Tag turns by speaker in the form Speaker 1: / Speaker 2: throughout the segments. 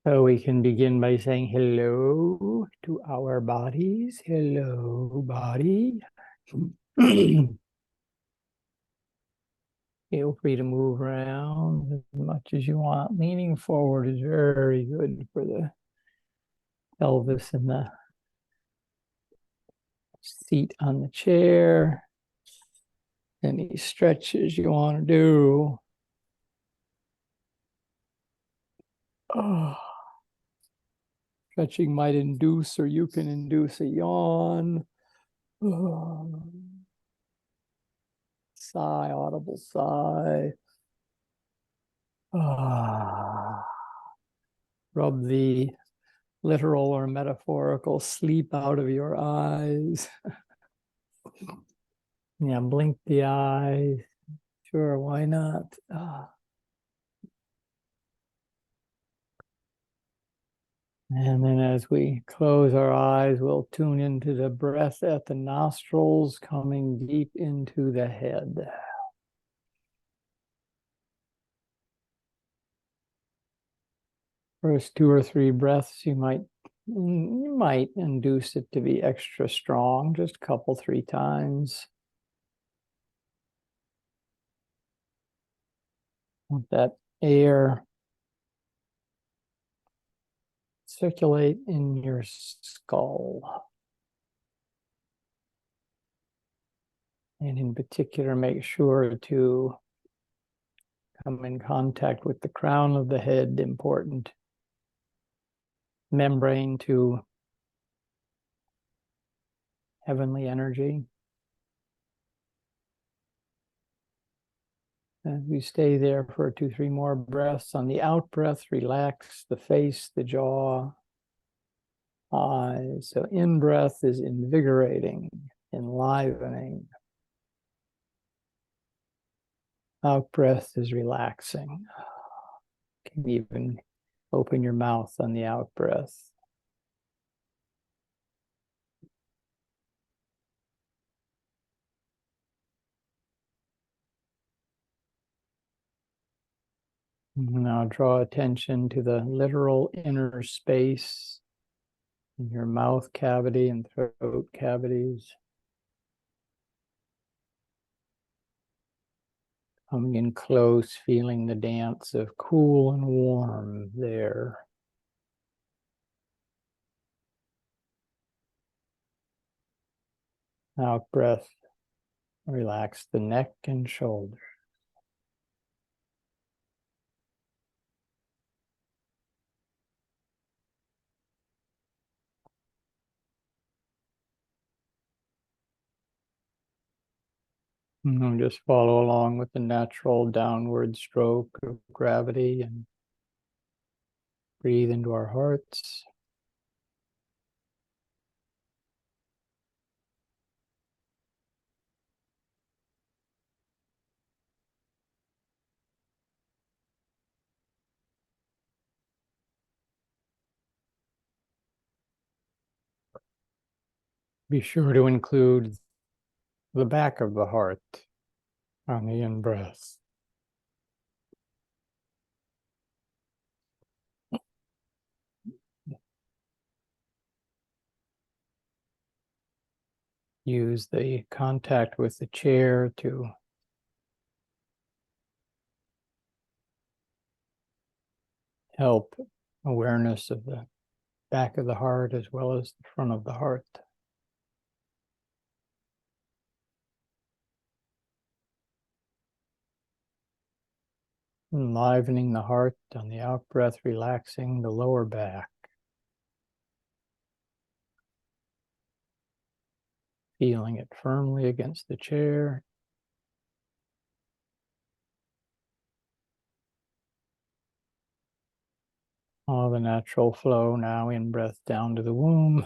Speaker 1: So we can begin by saying hello to our bodies. Hello, body. Feel free to move around as much as you want. Leaning forward is very good for the pelvis and the seat on the chair. Any stretches you want to do. Oh. Stretching might induce, or you can induce a yawn. Oh. Sigh, audible sigh. Ah. Rub the literal or metaphorical sleep out of your eyes. Yeah, blink the eyes. Sure, why not? And then as we close our eyes, we'll tune into the breath at the nostrils, coming deep into the head. First 2 or 3 breaths, you might induce it to be extra strong, just a couple, 3 times. Let that air circulate in your skull. And in particular, make sure to come in contact with the crown of the head, important membrane to heavenly energy. As we stay there for 2, 3 more breaths, on the out breath, relax the face, the jaw, eyes. So in breath is invigorating, enlivening. Out breath is relaxing. You can even open your mouth on the out breath. Now draw attention to the literal inner space in your mouth cavity and throat cavities. Coming in close, feeling the dance of cool and warm there. Out breath, relax the neck and shoulders. And just follow along with the natural downward stroke of gravity and breathe into our hearts. Be sure to include the back of the heart on the in-breath. Use the contact with the chair to help awareness of the back of the heart as well as the front of the heart. Enlivening the heart on the out breath, relaxing the lower back. Feeling it firmly against the chair. All the natural flow now in breath down to the womb.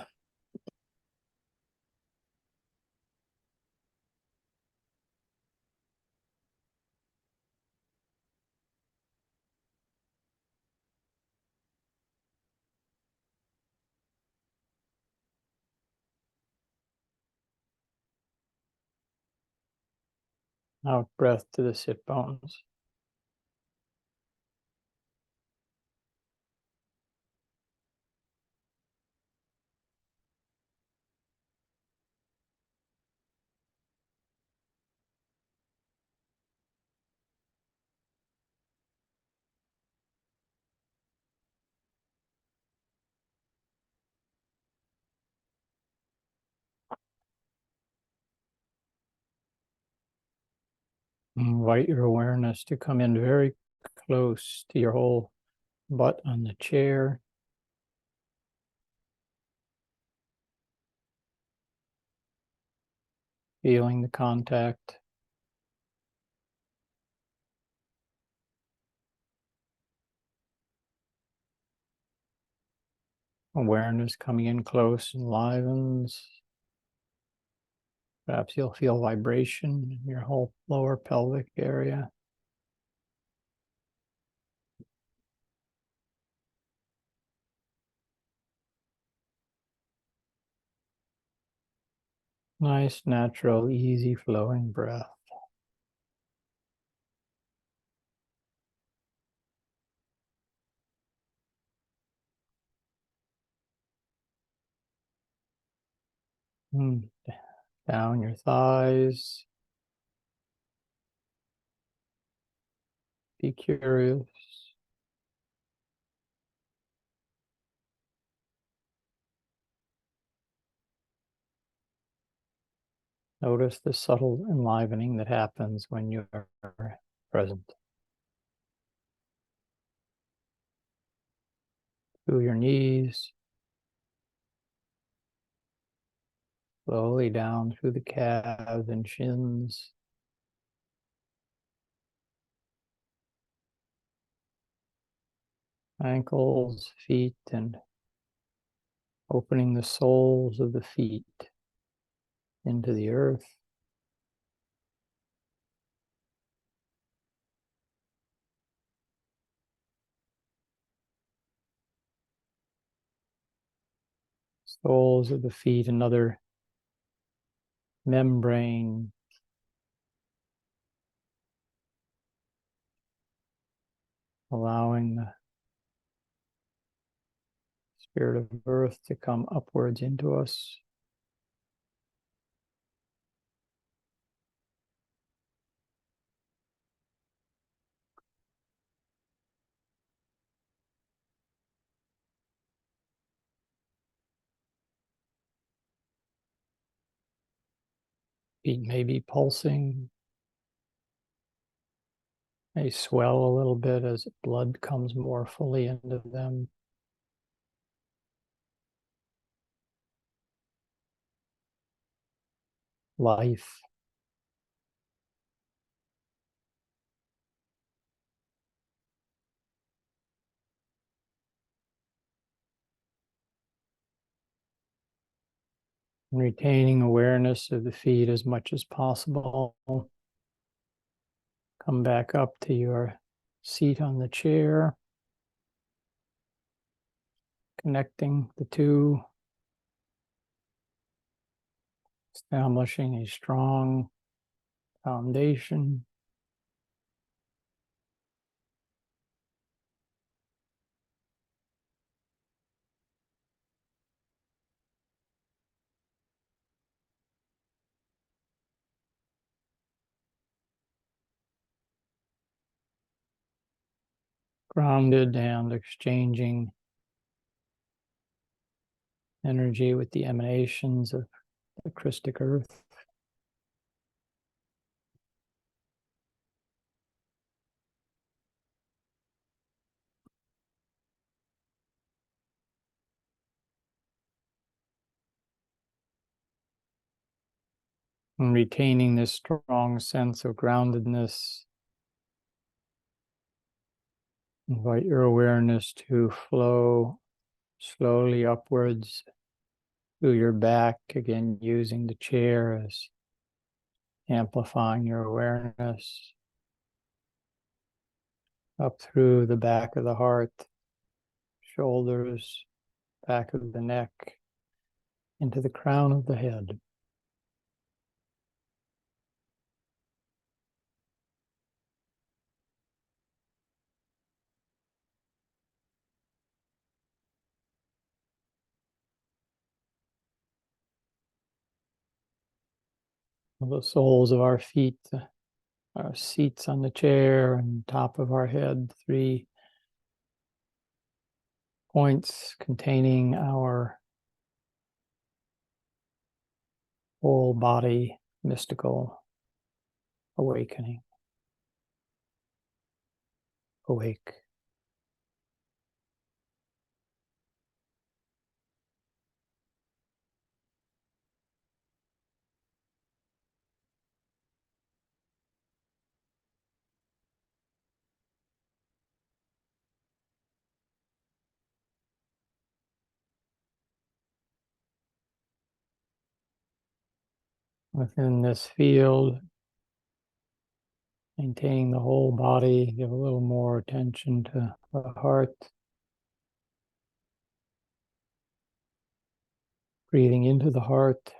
Speaker 1: Out breath to the sit bones. Invite your awareness to come in very close to your whole butt on the chair. Feeling the contact. Awareness coming in close enlivens. Perhaps you'll feel vibration in your whole lower pelvic area. Nice, natural, easy flowing breath. Down your thighs. Be curious. Notice the subtle enlivening that happens when you are present. Through your knees, slowly down through the calves and shins. Ankles, feet, and opening the soles of the feet into the earth. Soles of the feet, another membrane allowing the spirit of earth to come upwards into us. Feet may be pulsing, may swell a little bit as blood comes more fully into them. Life. Retaining awareness of the feet as much as possible. Come back up to your seat on the chair, connecting the two, establishing a strong foundation. Grounded and exchanging energy with the emanations of the Christic earth. And retaining this strong sense of groundedness, invite your awareness to flow slowly upwards through your back, again using the chair as amplifying your awareness, up through the back of the heart, shoulders, back of the neck, into the crown of the head. The soles of our feet, our seats on the chair, and top of our head, 3 points containing our whole body mystical awakening. awake. Within this field, maintaining the whole body, give a little more attention to the heart. Breathing into the heart.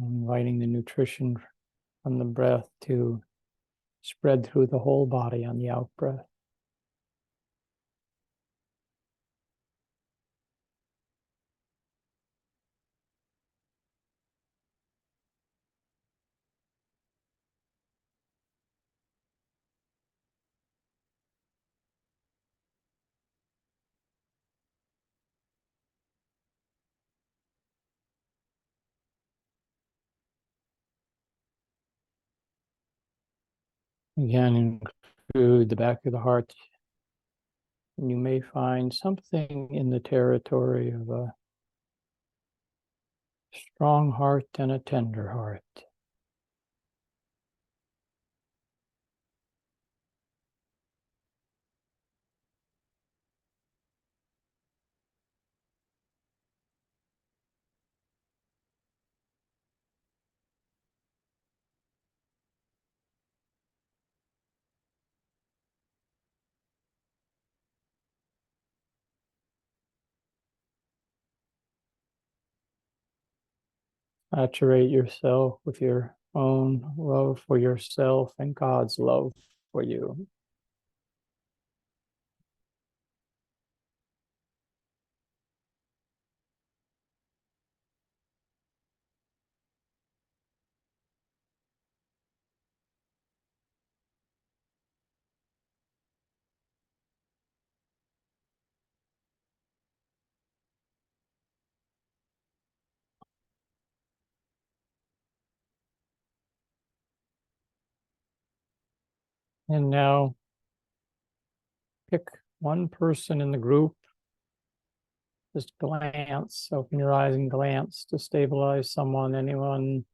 Speaker 1: Inviting the nutrition from the breath to spread through the whole body on the out breath. Again, include the back of the heart. And you may find something in the territory of a strong heart and a tender heart. Saturate yourself with your own love for yourself and God's love for you. And now pick one person in the group. Just glance, open your eyes and glance to stabilize someone, anyone.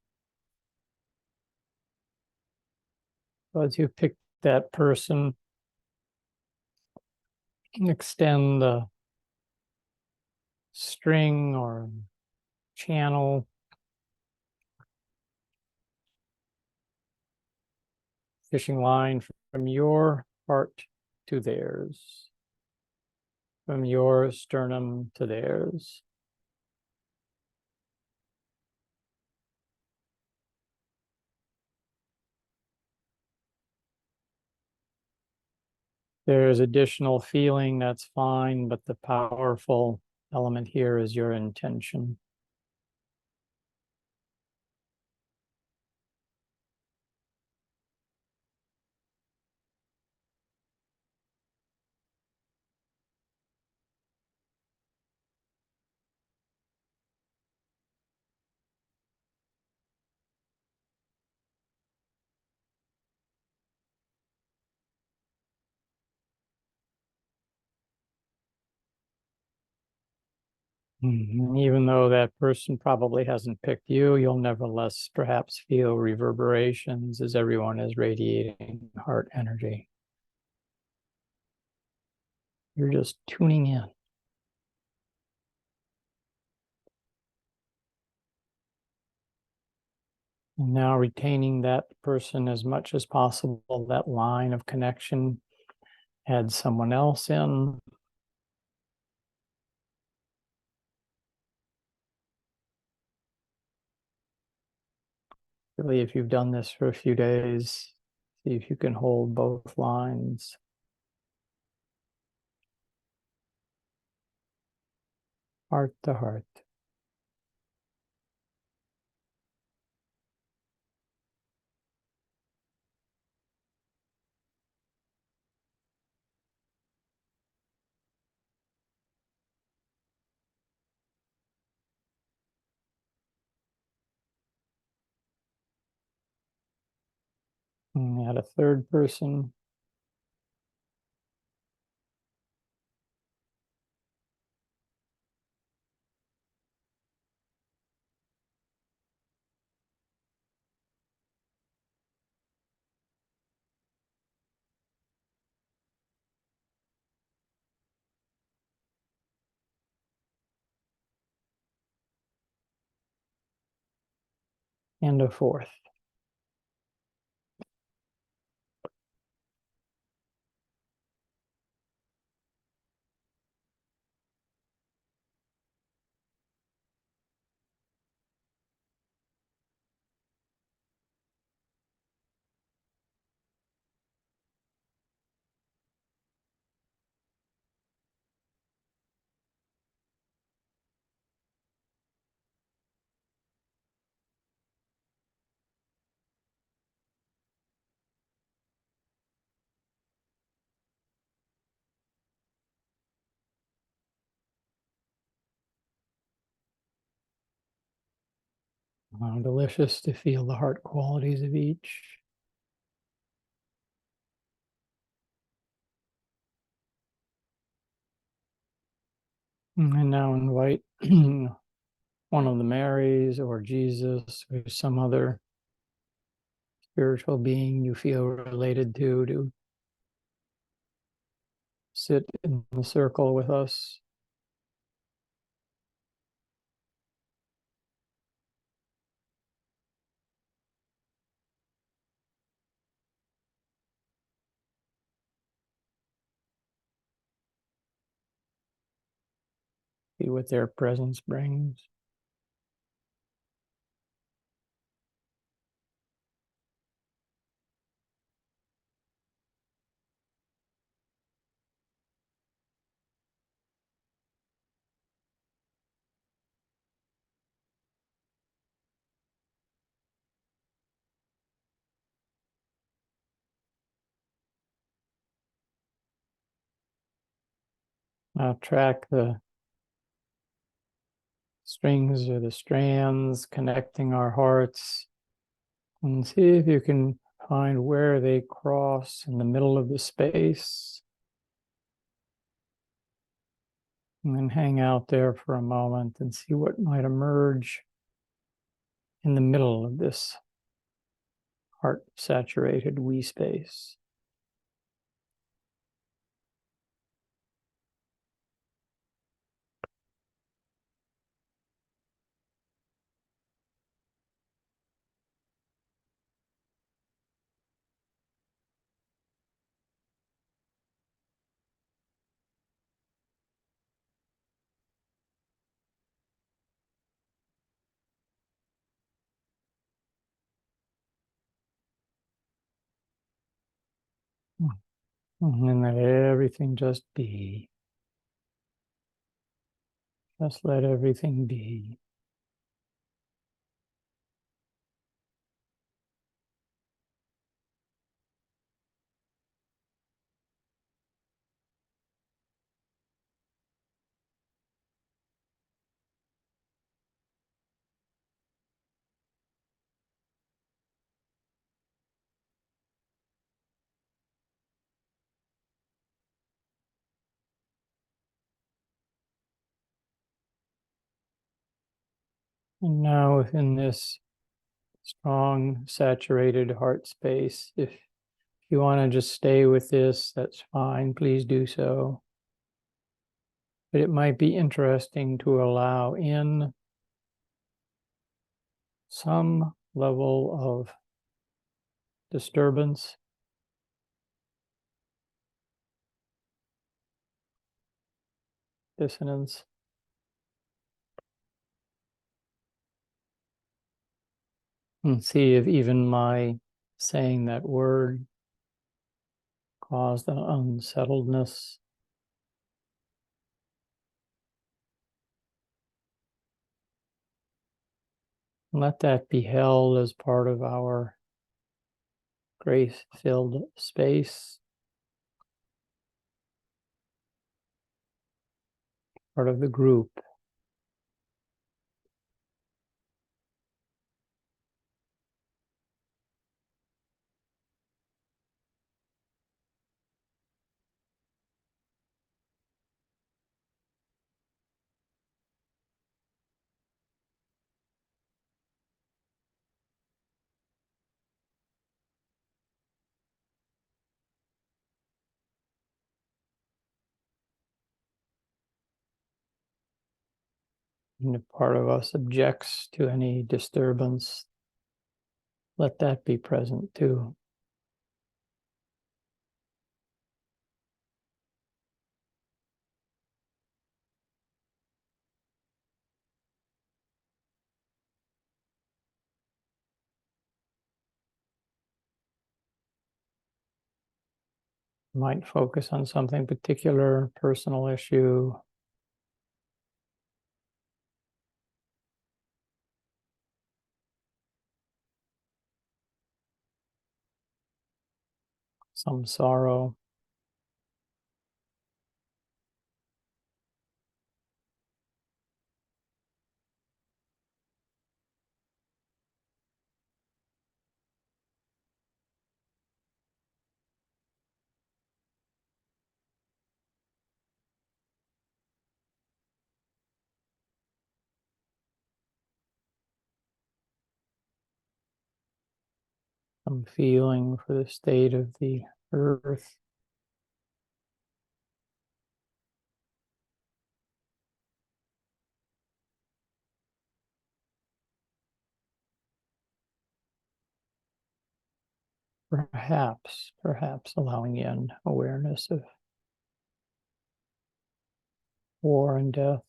Speaker 1: As you pick that person, extend the string or channel, fishing line from your heart to theirs, from your sternum to theirs. There's additional feeling, that's fine, but the powerful element here is your intention. Even though that person probably hasn't picked you, you'll nevertheless perhaps feel reverberations as everyone is radiating heart energy. You're just tuning in. And now retaining that person as much as possible, that line of connection, add someone else in. Really, if you've done this for a few days, see if you can hold both lines. Heart to heart. add a third person. And a fourth. Delicious to feel the heart qualities of each. And now invite one of the Marys or Jesus or some other spiritual being you feel related to sit in the circle with us. See what their presence brings. Now track the strings or the strands connecting our hearts and see if you can find where they cross in the middle of the space. And then hang out there for a moment and see what might emerge in the middle of this heart-saturated we space. And then let everything just be. Just let everything be. And now within this strong, saturated heart space, if you want to just stay with this, that's fine. Please do so. But it might be interesting to allow in some level of disturbance, dissonance, and see if even my saying that word caused an unsettledness. Let that be held as part of our grace-filled space, part of the group. And if part of us objects to any disturbance, let that be present too. Might focus on something particular, personal issue. Some sorrow. Some feeling for the state of the earth. Perhaps allowing in awareness of war and death.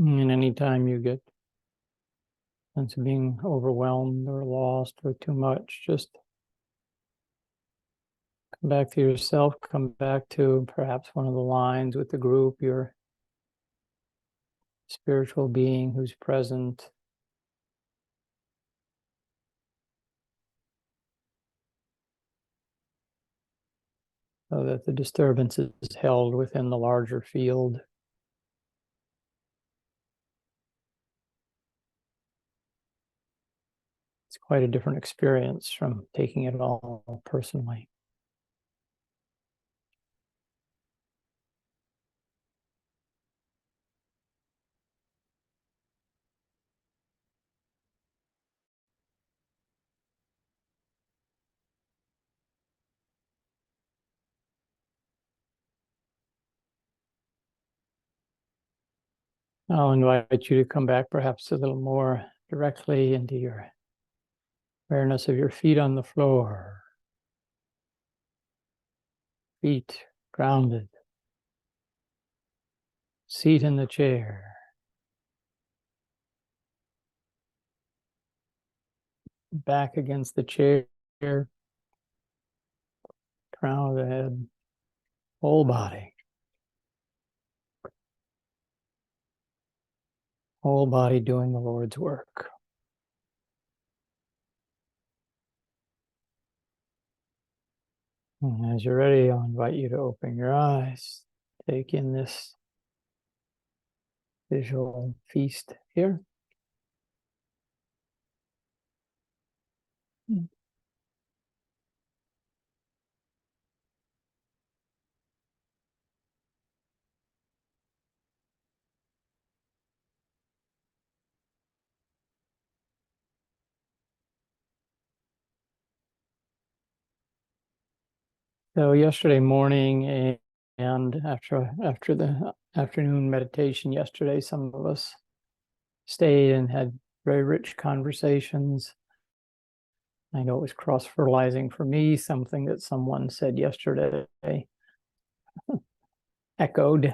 Speaker 1: And anytime you get a sense of being overwhelmed or lost or too much, just come back to yourself, come back to perhaps one of the lines with the group, your spiritual being who's present. So that the disturbance is held within the larger field. It's quite a different experience from taking it all personally. I'll invite you to come back perhaps a little more directly into your awareness of your feet on the floor, feet grounded, seat in the chair, back against the chair, crown of the head, whole body. Whole body doing the Lord's work. And as you're ready, I'll invite you to open your eyes. Take in this visual feast here. So yesterday morning and after the afternoon meditation yesterday, some of us stayed and had very rich conversations. I know it was cross-fertilizing for me, something that someone said yesterday echoed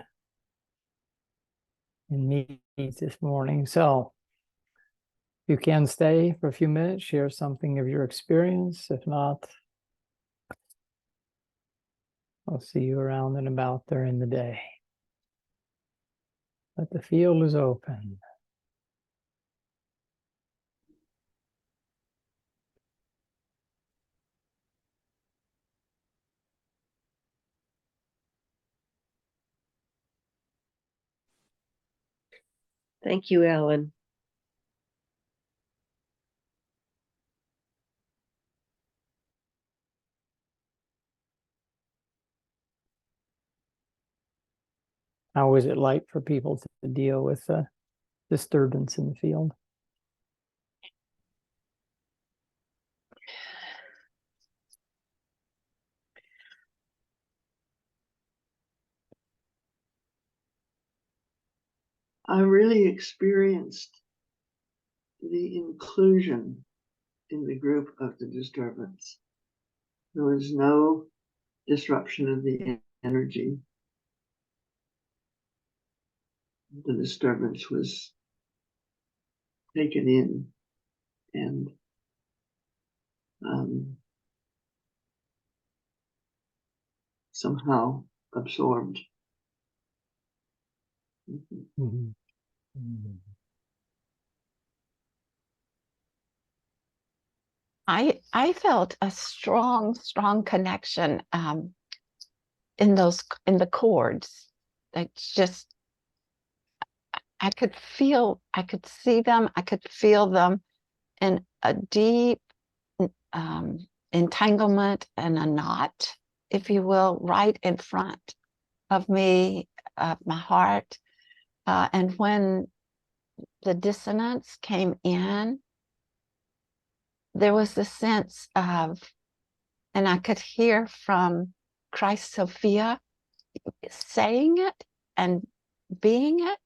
Speaker 1: in me this morning. So you can stay for a few minutes, share something of your experience. If not, I'll see you around and about during the day. But the field is open.
Speaker 2: Thank you, Ellen.
Speaker 1: How is it like for people to deal with the disturbance in the field?
Speaker 3: I really experienced the inclusion in the group of the disturbance. There was no disruption of the energy. The disturbance was taken in and somehow absorbed.
Speaker 1: Mm-hmm. Mm-hmm.
Speaker 4: I felt a strong connection in the chords. It's just I could see them, I could feel them in a deep entanglement and a knot, if you will, right in front of me, my heart. And when the dissonance came in, there was the sense of, and I could hear from Christ Sophia saying it and being it.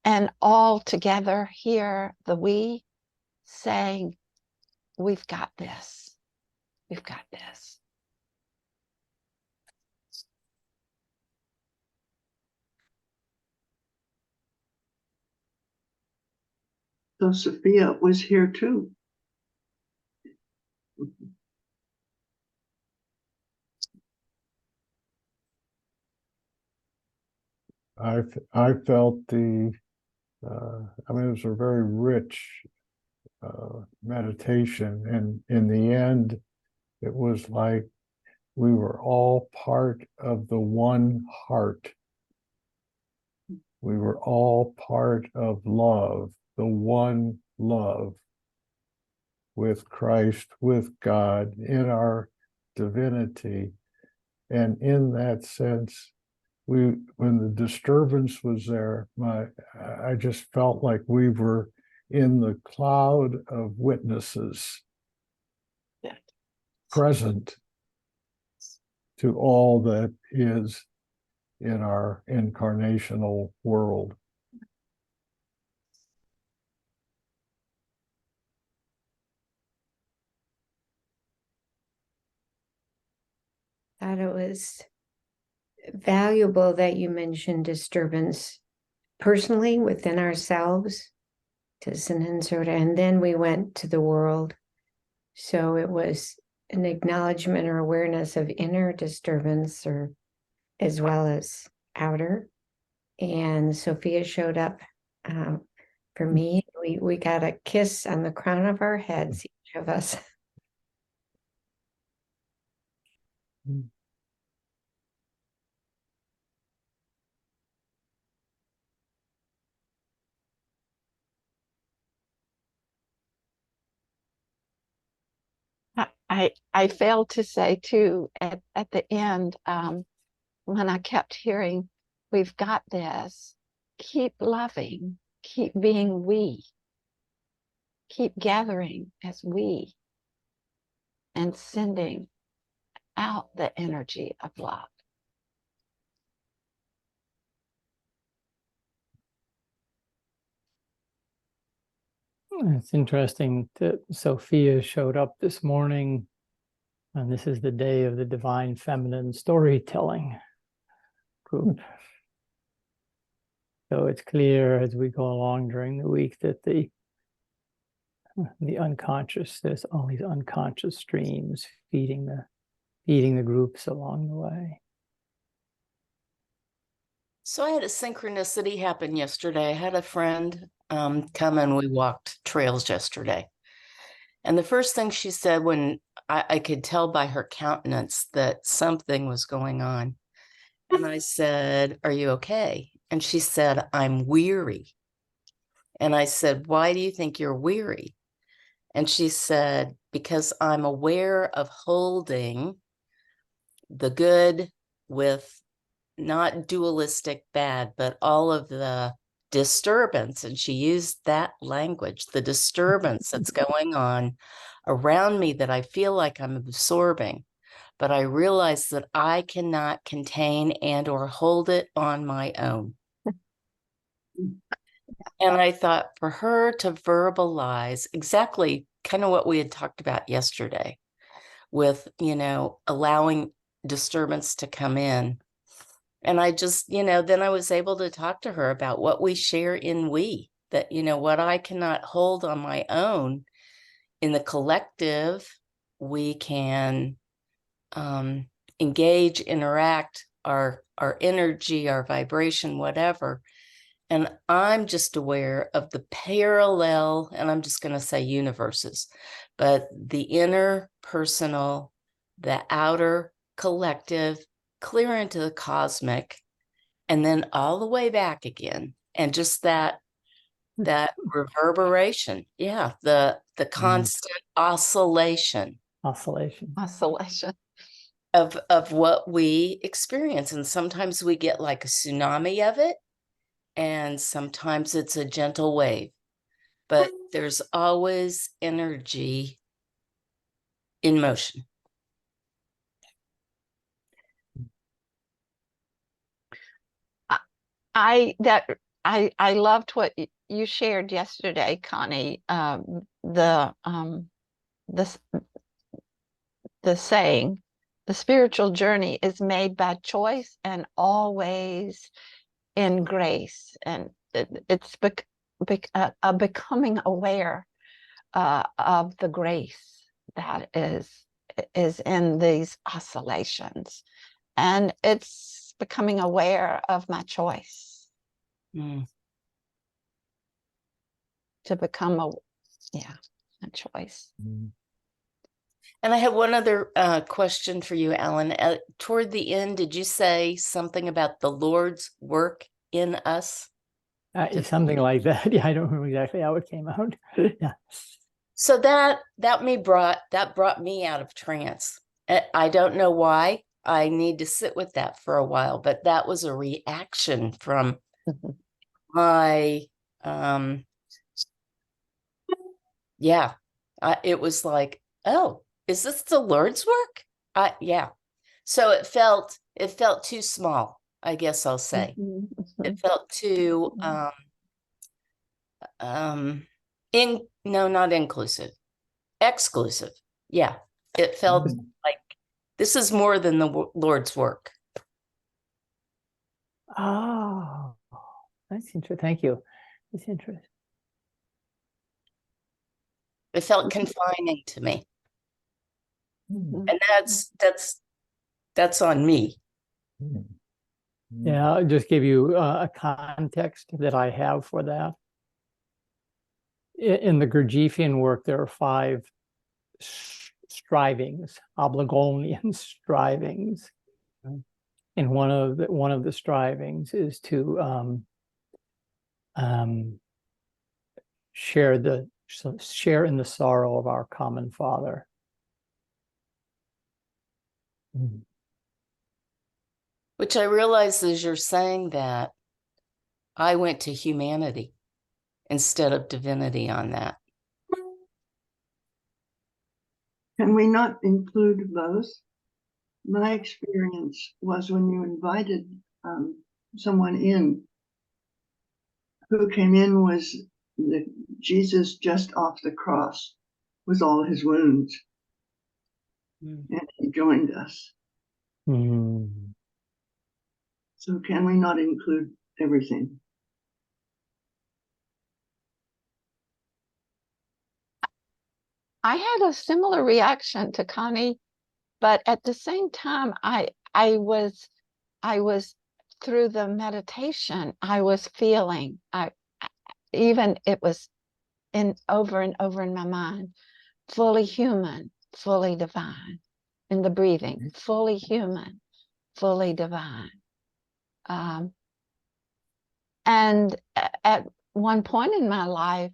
Speaker 4: And all together here, the we saying, we've got this. We've got this.
Speaker 3: So Sophia was here too.
Speaker 5: I felt the, I mean, it was a very rich meditation. And in the end, it was like we were all part of the one heart. We were all part of love, the one love with Christ, with God, in our divinity. And in that sense, when the disturbance was there, I just felt like we were in the cloud of witnesses present to all that is in our incarnational world.
Speaker 2: Thought it was valuable that you mentioned disturbance personally within ourselves, dissonance, and then we went to the world. So it was an acknowledgement or awareness of inner disturbance, or as well as outer. And Sophia showed up for me. We got a kiss on the crown of our heads, each of us.
Speaker 4: I failed to say too at the end, when I kept hearing, we've got this, keep loving, keep being we, keep gathering as we, and sending out the energy of love.
Speaker 1: It's interesting that Sophia showed up this morning, and this is the day of the Divine Feminine Storytelling group. So it's clear as we go along during the week that the unconscious, there's all these unconscious streams feeding the groups along the way.
Speaker 6: So I had a synchronicity happen yesterday. I had a friend come and we walked trails yesterday. And the first thing she said, when I could tell by her countenance that something was going on. And I said, "Are you okay?" And she said, "I'm weary." And I said, "Why do you think you're weary?" And she said, "Because I'm aware of holding the good with not dualistic bad, but all of the disturbance." And she used that language, the disturbance that's going on around me that I feel like I'm absorbing. But I realize that I cannot contain and or hold it on my own. And I thought for her to verbalize exactly kind of what we had talked about yesterday with, allowing disturbance to come in. And I just, then I was able to talk to her about what we share in we, that, what I cannot hold on my own in the collective, we can engage, interact, our energy, our vibration, whatever. And I'm just aware of the parallel, and I'm just going to say universes, but the inner personal, the outer collective, clear into the cosmic, and then all the way back again. And just that reverberation. Yeah. The constant oscillation
Speaker 1: Oscillation.
Speaker 4: Isolation.
Speaker 6: of what we experience. And sometimes we get like a tsunami of it, and sometimes it's a gentle wave, but there's always energy in motion.
Speaker 4: I loved what you shared yesterday, Connie. The saying, the spiritual journey is made by choice and always in grace, and it's becoming aware of the grace that is in these oscillations, and it's becoming aware of my choice
Speaker 6: Mm.
Speaker 4: to become a choice.
Speaker 6: And I have one other question for you, Alan. Toward the end, did you say something about the Lord's work in us?
Speaker 1: Something like that. Yeah, I don't remember exactly how it came out. Yeah.
Speaker 6: So that brought me out of trance. I don't know why. I need to sit with that for a while, but that was a reaction from my it was like, oh, is this the Lord's work? Yeah. So it felt too small, I guess I'll say. It felt too not inclusive, exclusive. Yeah. It felt like this is more than the Lord's work.
Speaker 1: Oh, that's interesting. Thank you. That's interesting.
Speaker 6: It felt confining to me. And that's on me.
Speaker 1: Yeah, I'll just give you a context that I have for that. In the Gurdjieffian work, there are 5 strivings, Obligonian strivings. And one of the strivings is to share in the sorrow of our common Father.
Speaker 6: Which I realize as you're saying that, I went to humanity instead of divinity on that.
Speaker 3: Can we not include both? My experience was when you invited someone in, who came in was Jesus just off the cross with all his wounds. And he joined us. So can we not include everything?
Speaker 4: I had a similar reaction to Connie, but at the same time, I was through the meditation, I was feeling, even it was over and over in my mind, fully human, fully divine. In the breathing, fully human, fully divine. And at one point in my life,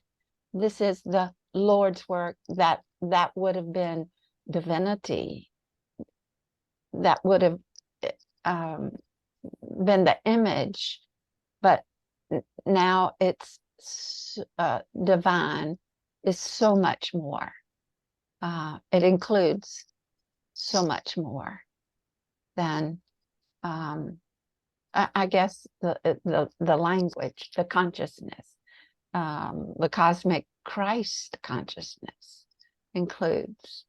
Speaker 4: this is the Lord's work, that would have been divinity, that would have been the image, but now it's divine is so much more. It includes so much more than I guess the language, the consciousness, the cosmic Christ consciousness includes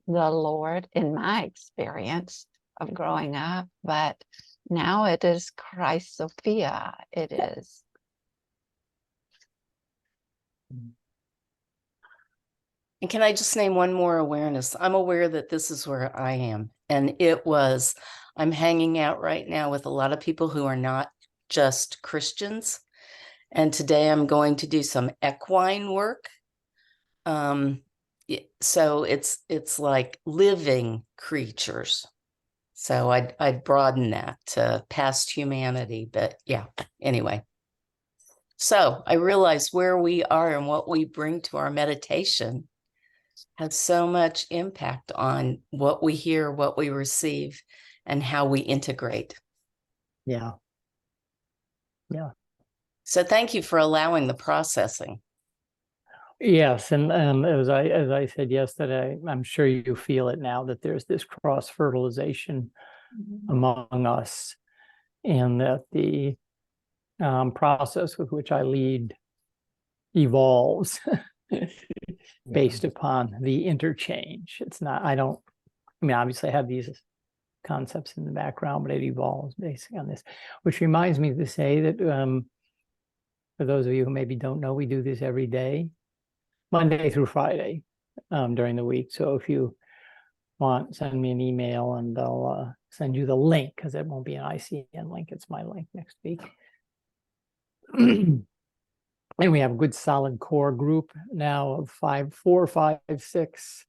Speaker 4: the Lord in my experience of growing up, but now it is Christ Sophia. It is.
Speaker 6: And can I just name one more awareness? I'm aware that this is where I am. And I'm hanging out right now with a lot of people who are not just Christians. And today I'm going to do some equine work. So it's like living creatures. So I'd broaden that to past humanity, but yeah, anyway. So I realize where we are and what we bring to our meditation has so much impact on what we hear, what we receive, and how we integrate.
Speaker 1: Yeah. Yeah.
Speaker 6: So thank you for allowing the processing.
Speaker 1: Yes, and as I said yesterday, I'm sure you feel it now that there's this cross-fertilization among us, and that the process with which I lead evolves based upon the interchange. It's not, I mean, obviously I have these concepts in the background, but it evolves based on this, which reminds me to say that for those of you who maybe don't know, we do this every day, Monday through Friday during the week. So if you want, send me an email and I'll send you the link, because it won't be an ICN link. It's my link next week. And we have a good solid core group now of 4, 5, 6.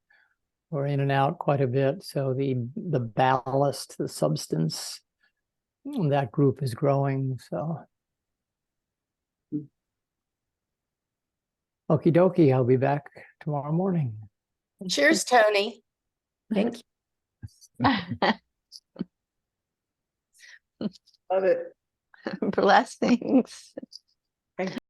Speaker 1: We're in and out quite a bit. So the ballast, the substance, that group is growing. So okie dokie, I'll be back tomorrow morning.
Speaker 6: Cheers, Tony. Thank you.
Speaker 3: Love it.
Speaker 4: Blessings.